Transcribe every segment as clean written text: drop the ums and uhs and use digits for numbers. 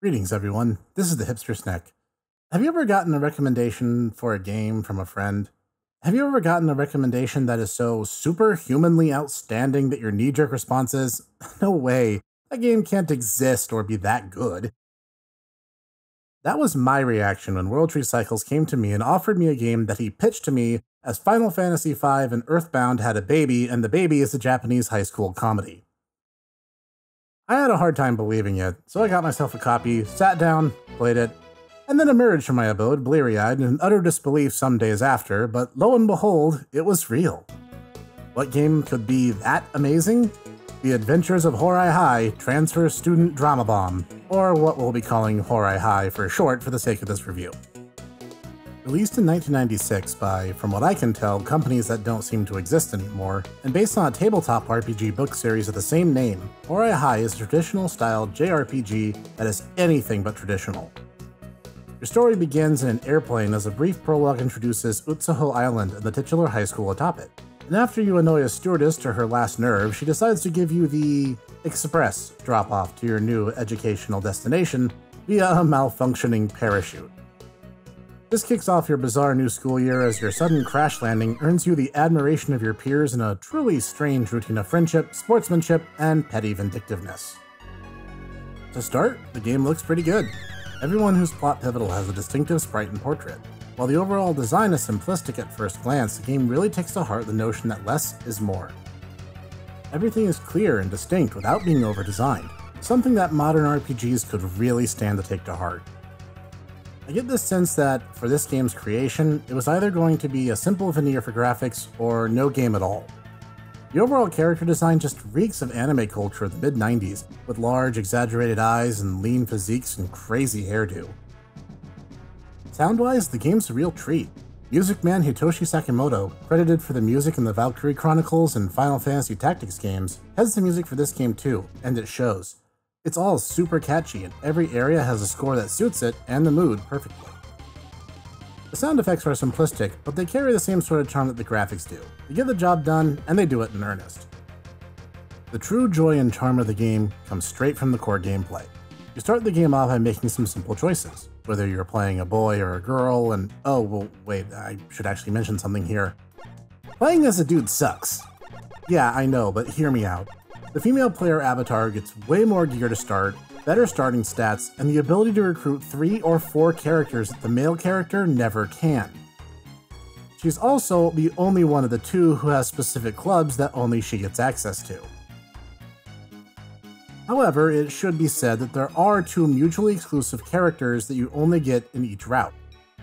Greetings, everyone. This is the Hipster Snek. Have you ever gotten a recommendation for a game from a friend? Have you ever gotten a recommendation that is so superhumanly outstanding that your knee-jerk response is, no way, that game can't exist or be that good? That was my reaction when World Tree Cycles came to me and offered me a game that he pitched to me as Final Fantasy V and Earthbound had a baby, and the baby is a Japanese high school comedy. I had a hard time believing it, so I got myself a copy, sat down, played it, and then emerged from my abode bleary-eyed in utter disbelief some days after, but lo and behold, it was real. What game could be that amazing? The Adventures of Hourai High Transfer Student Drama Bomb, or what we'll be calling Hourai High for short for the sake of this review. Released in 1996 by, from what I can tell, companies that don't seem to exist anymore, and based on a tabletop RPG book series of the same name, Hourai High is a traditional-style JRPG that is anything but traditional. Your story begins in an airplane as a brief prologue introduces Utsuho Island and the titular high school atop it. And after you annoy a stewardess to her last nerve, she decides to give you the express drop-off to your new educational destination via a malfunctioning parachute. This kicks off your bizarre new school year as your sudden crash landing earns you the admiration of your peers in a truly strange routine of friendship, sportsmanship, and petty vindictiveness. To start, the game looks pretty good. Everyone who's plot pivotal has a distinctive sprite and portrait. While the overall design is simplistic at first glance, the game really takes to heart the notion that less is more. Everything is clear and distinct without being over-designed, something that modern RPGs could really stand to take to heart. I get this sense that, for this game's creation, it was either going to be a simple veneer for graphics or no game at all. The overall character design just reeks of anime culture of the mid-90s, with large, exaggerated eyes and lean physiques and crazy hairdo. Sound-wise, the game's a real treat. Music man Hitoshi Sakimoto, credited for the music in the Valkyrie Chronicles and Final Fantasy Tactics games, has the music for this game too, and it shows. It's all super catchy, and every area has a score that suits it and the mood perfectly. The sound effects are simplistic, but they carry the same sort of charm that the graphics do. They get the job done, and they do it in earnest. The true joy and charm of the game comes straight from the core gameplay. You start the game off by making some simple choices, whether you're playing a boy or a girl, and oh, well, wait, I should actually mention something here. Playing as a dude sucks. Yeah, I know, but hear me out. The female player avatar gets way more gear to start, better starting stats, and the ability to recruit 3 or 4 characters that the male character never can. She's also the only one of the two who has specific clubs that only she gets access to. However, it should be said that there are 2 mutually exclusive characters that you only get in each route,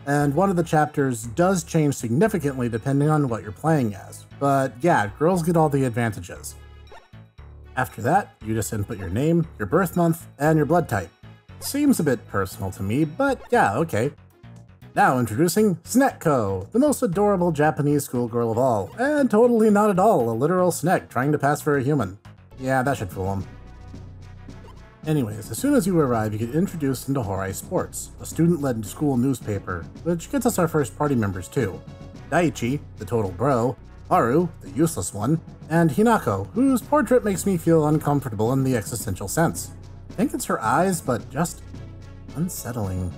and one of the chapters does change significantly depending on what you're playing as, but yeah, girls get all the advantages. After that, you just input your name, your birth month, and your blood type. Seems a bit personal to me, but yeah, okay. Now introducing Snek, the most adorable Japanese schoolgirl of all, and totally not at all a literal Snek trying to pass for a human. Yeah, that should fool him. Anyways, as soon as you arrive, you get introduced into Hourai Sports, a student-led school newspaper, which gets us our first party members too. Daichi, the total bro, Haru, the useless one, and Hinako, whose portrait makes me feel uncomfortable in the existential sense. I think it's her eyes, but just unsettling.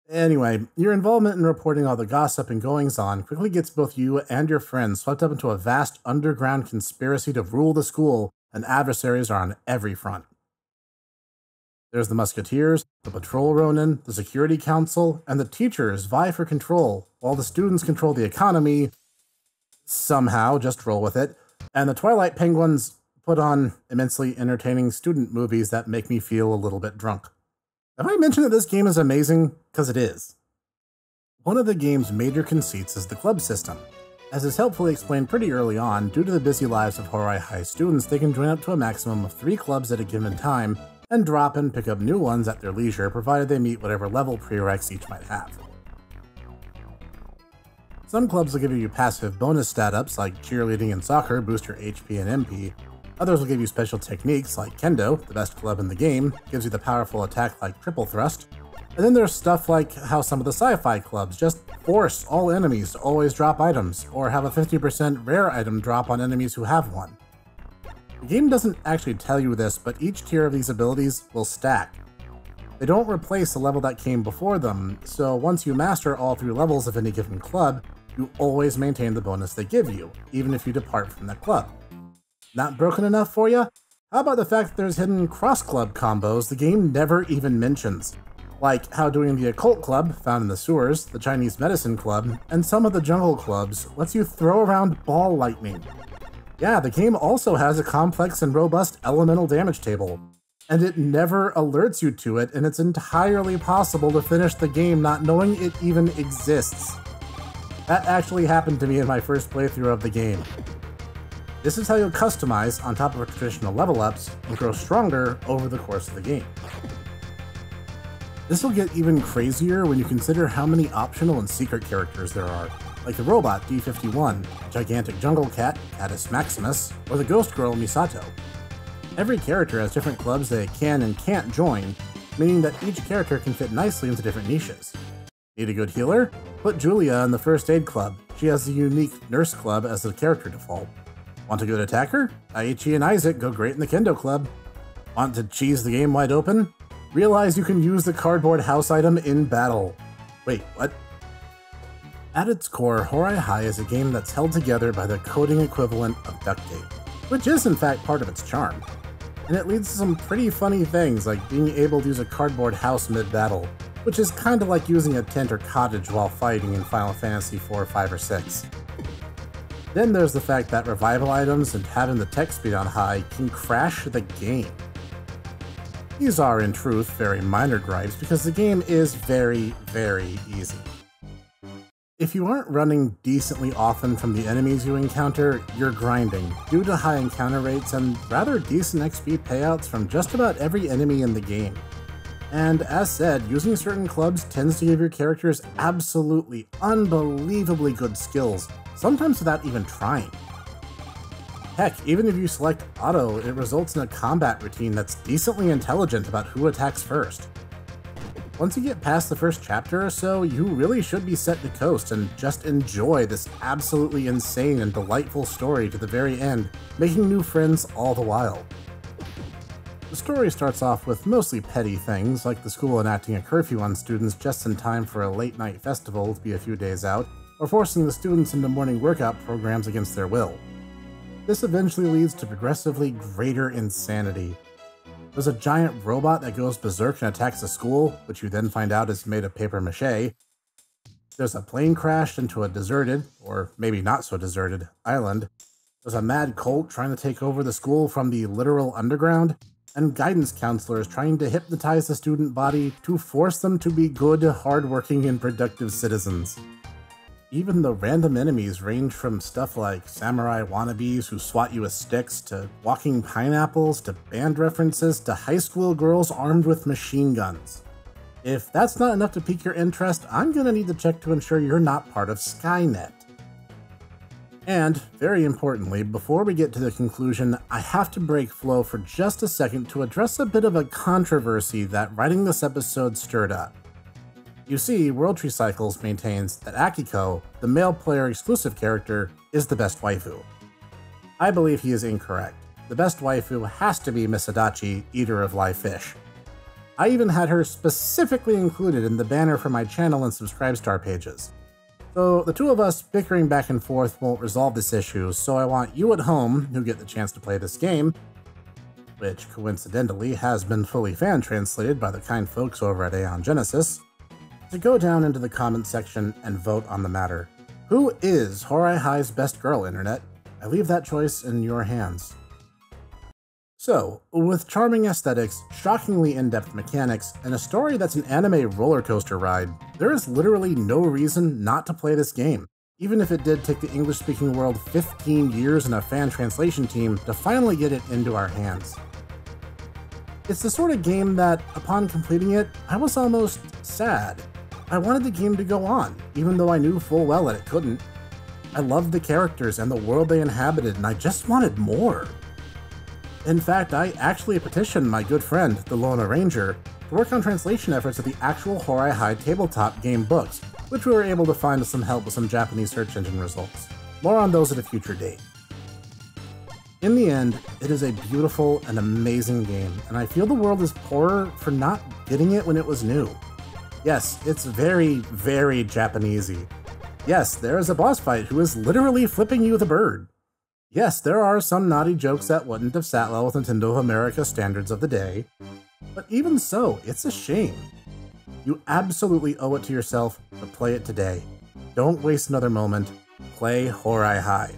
Anyway, your involvement in reporting all the gossip and goings-on quickly gets both you and your friends swept up into a vast underground conspiracy to rule the school, and adversaries are on every front. There's the Musketeers, the Patrol Ronin, the Security Council, and the teachers vie for control, while the students control the economy. Somehow, just roll with it. And the Twilight Penguins put on immensely entertaining student movies that make me feel a little bit drunk. Have I mentioned that this game is amazing? Because it is. One of the game's major conceits is the club system. As is helpfully explained pretty early on, due to the busy lives of Hourai High students, they can join up to a maximum of 3 clubs at a given time, and drop and pick up new ones at their leisure, provided they meet whatever level prereqs each might have. Some clubs will give you passive bonus stat-ups like cheerleading and soccer boost your HP and MP. Others will give you special techniques like Kendo, the best club in the game, gives you the powerful attack like triple thrust. And then there's stuff like how some of the sci-fi clubs just force all enemies to always drop items, or have a 50% rare item drop on enemies who have one. The game doesn't actually tell you this, but each tier of these abilities will stack. They don't replace the level that came before them, so once you master all 3 levels of any given club, you always maintain the bonus they give you, even if you depart from that club. Not broken enough for you? How about the fact that there's hidden cross-club combos the game never even mentions? Like how doing the Occult Club, found in the sewers, the Chinese Medicine Club, and some of the Jungle Clubs lets you throw around ball lightning. Yeah, the game also has a complex and robust elemental damage table, and it never alerts you to it, and it's entirely possible to finish the game not knowing it even exists. That actually happened to me in my first playthrough of the game. This is how you'll customize on top of traditional level ups and grow stronger over the course of the game. This will get even crazier when you consider how many optional and secret characters there are, like the robot D51, gigantic jungle cat, Catus Maximus, or the ghost girl Misato. Every character has different clubs they can and can't join, meaning that each character can fit nicely into different niches. Need a good healer? Put Julia in the First Aid Club. She has the unique Nurse Club as the character default. Want a good attacker? Aichi and Isaac go great in the Kendo Club. Want to cheese the game wide open? Realize you can use the cardboard house item in battle. Wait, what? At its core, Hourai High is a game that's held together by the coding equivalent of duct tape, which is in fact part of its charm. And it leads to some pretty funny things like being able to use a cardboard house mid-battle, which is kinda like using a tent or cottage while fighting in Final Fantasy IV, 5, or 6. Then there's the fact that revival items and having the text speed on high can crash the game. These are, in truth, very minor gripes because the game is very, very easy. If you aren't running decently often from the enemies you encounter, you're grinding, due to high encounter rates and rather decent XP payouts from just about every enemy in the game. And as said, using certain clubs tends to give your characters absolutely unbelievably good skills, sometimes without even trying. Heck, even if you select auto, it results in a combat routine that's decently intelligent about who attacks first. Once you get past the first chapter or so, you really should be set to coast and just enjoy this absolutely insane and delightful story to the very end, making new friends all the while. The story starts off with mostly petty things, like the school enacting a curfew on students just in time for a late-night festival to be a few days out, or forcing the students into morning workout programs against their will. This eventually leads to progressively greater insanity. There's a giant robot that goes berserk and attacks the school, which you then find out is made of papier-mâché. There's a plane crash into a deserted, or maybe not so deserted, island. There's a mad cult trying to take over the school from the literal underground, and guidance counselors trying to hypnotize the student body to force them to be good, hardworking, and productive citizens. Even the random enemies range from stuff like samurai wannabes who swat you with sticks, to walking pineapples, to band references, to high school girls armed with machine guns. If that's not enough to pique your interest, I'm gonna need to check to ensure you're not part of Skynet. And, very importantly, before we get to the conclusion, I have to break flow for just a second to address a bit of a controversy that writing this episode stirred up. You see, World Tree Cycles maintains that Akiko, the male player exclusive character, is the best waifu. I believe he is incorrect. The best waifu has to be Miss Adachi, Eater of Live Fish. I even had her specifically included in the banner for my channel and Subscribestar pages. So the two of us bickering back and forth won't resolve this issue, so I want you at home, who get the chance to play this game, which coincidentally has been fully fan translated by the kind folks over at Aeon Genesis, to go down into the comments section and vote on the matter. Who is Hourai High's best girl, Internet? I leave that choice in your hands. So, with charming aesthetics, shockingly in-depth mechanics, and a story that's an anime roller coaster ride, there is literally no reason not to play this game, even if it did take the English-speaking world 15 years and a fan translation team to finally get it into our hands. It's the sort of game that, upon completing it, I was almost sad. I wanted the game to go on, even though I knew full well that it couldn't. I loved the characters and the world they inhabited, and I just wanted more. In fact, I actually petitioned my good friend, the Lona Ranger, to work on translation efforts of the actual Hourai High tabletop game books, which we were able to find with some help with some Japanese search engine results. More on those at a future date. In the end, it is a beautiful and amazing game, and I feel the world is poorer for not getting it when it was new. Yes, it's very, very Japanesey. Yes, there is a boss fight who is literally flipping you the bird. Yes, there are some naughty jokes that wouldn't have sat well with Nintendo of America standards of the day. But even so, it's a shame. You absolutely owe it to yourself to play it today. Don't waste another moment. Play Hourai High.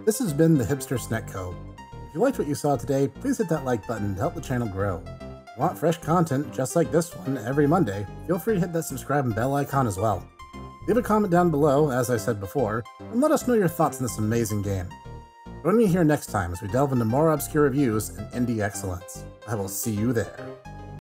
This has been the Hipster Snek Co. If you liked what you saw today, please hit that like button to help the channel grow. If you want fresh content just like this one every Monday, feel free to hit that subscribe and bell icon as well. Leave a comment down below, as I said before, and let us know your thoughts on this amazing game. Join me here next time as we delve into more obscure reviews and indie excellence. I will see you there.